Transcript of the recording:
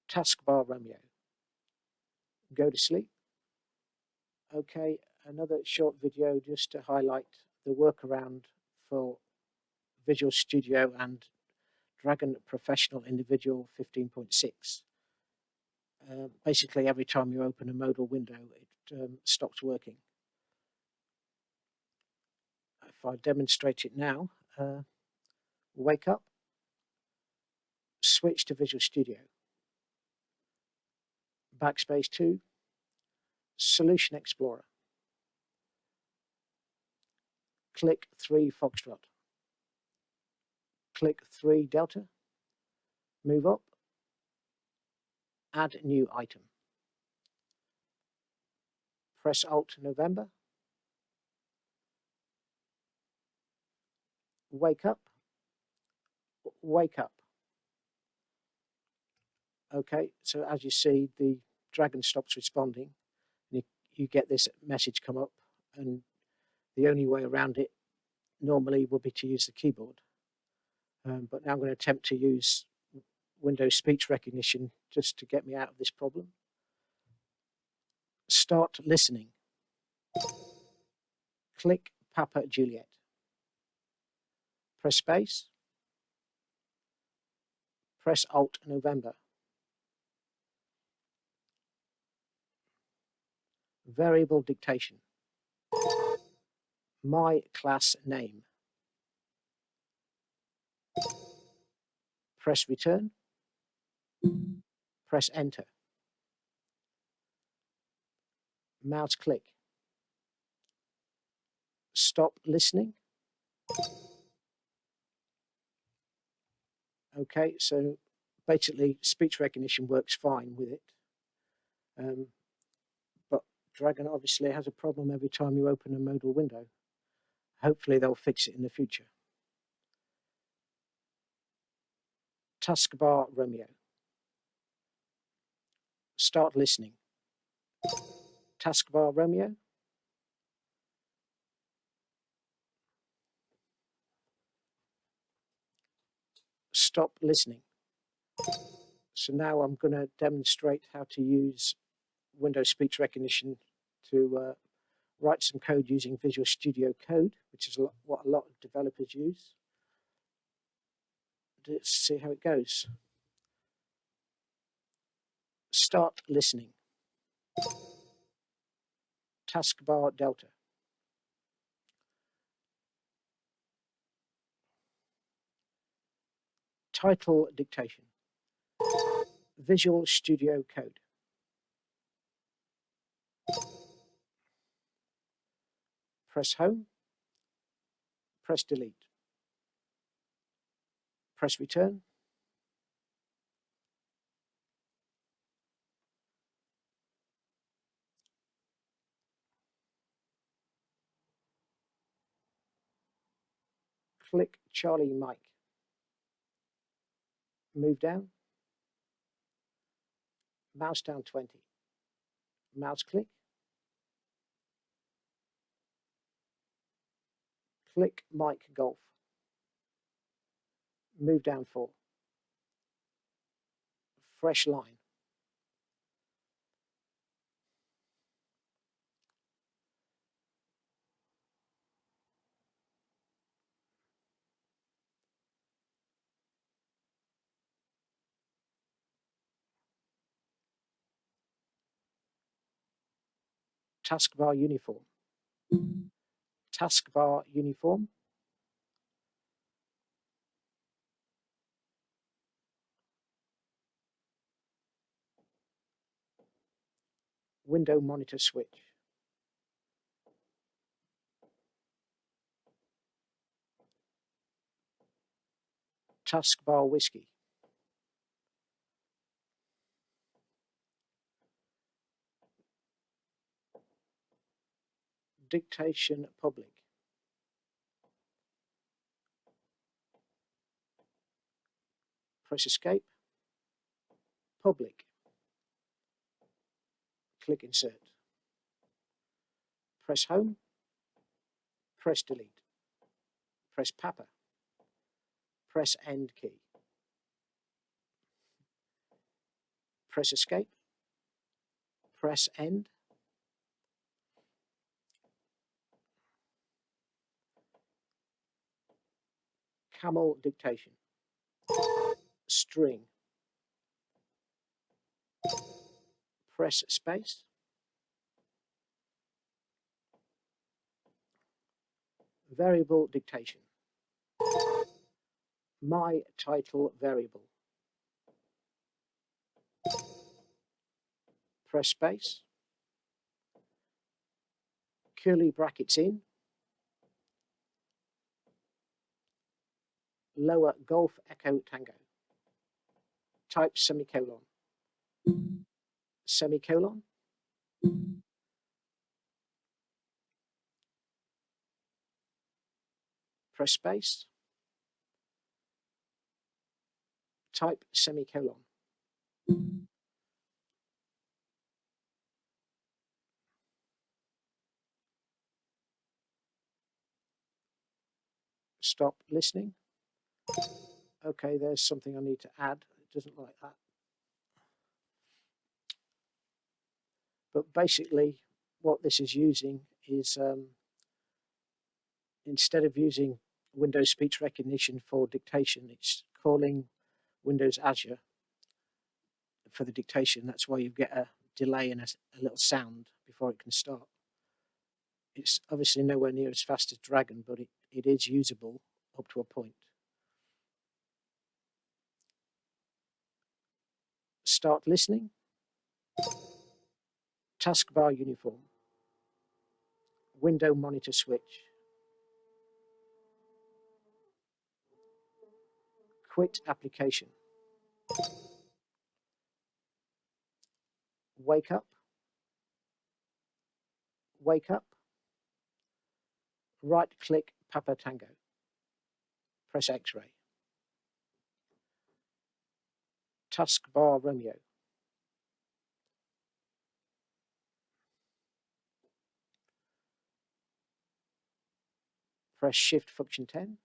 Taskbar Romeo. Go to sleep. Okay, another short video just to highlight the workaround for Visual Studio and Dragon Professional Individual 15.6. Basically, every time you open a modal window, it stops working. If I demonstrate it now, wake up, switch to Visual Studio, Backspace 2, Solution Explorer, click 3 Foxtrot, click 3 Delta, move up, add new item, press Alt November, wake up, wake up. Okay, so as you see, the dragon stops responding. You get this message come up, and the only way around it normally would be to use the keyboard. But now I'm going to attempt to use Windows speech recognition just to get me out of this problem. Start listening. Click Papa Juliet. Press space. Press Alt November. Variable dictation. My class name. Press return. Press enter. Mouse click. Stop listening. Okay, so basically speech recognition works fine with it. But Dragon obviously has a problem every time you open a modal window. Hopefully they'll fix it in the future. Taskbar Romeo. Start listening. Taskbar Romeo. Stop listening. So now I'm going to demonstrate how to use Windows speech recognition to write some code using Visual Studio Code, which is what a lot of developers use. Let's see how it goes. Start listening. Taskbar Delta. Title dictation. Visual Studio Code. Press home. Press delete. Press return. Click Charlie Mike. Move down. Mouse down 20. Mouse click. Click Mike Golf. Move down 4. Fresh line. Taskbar uniform. Taskbar uniform. Window monitor switch. Taskbar whiskey. Dictation public. Press escape. Public. Click insert. Press home. Press delete. Press Papa. Press end key. Press escape. Press end. Camel dictation. String. Press space. Variable dictation. My title variable. Press space. Curly brackets in. Lower Golf Echo Tango. Type semicolon. Semicolon. Press space. Type semicolon. Stop listening. Okay, there's something I need to add. It doesn't like that. But basically, what this is using is instead of using Windows speech recognition for dictation, it's calling Windows Azure for the dictation. That's why you get a delay and a little sound before it can start. It's obviously nowhere near as fast as Dragon, but it is usable up to a point. Start listening. Taskbar uniform. Window monitor switch. Quit application. Wake up. Wake up. Right click Papa Tango. Press X-ray. Taskbar Romeo. Press Shift Function 10.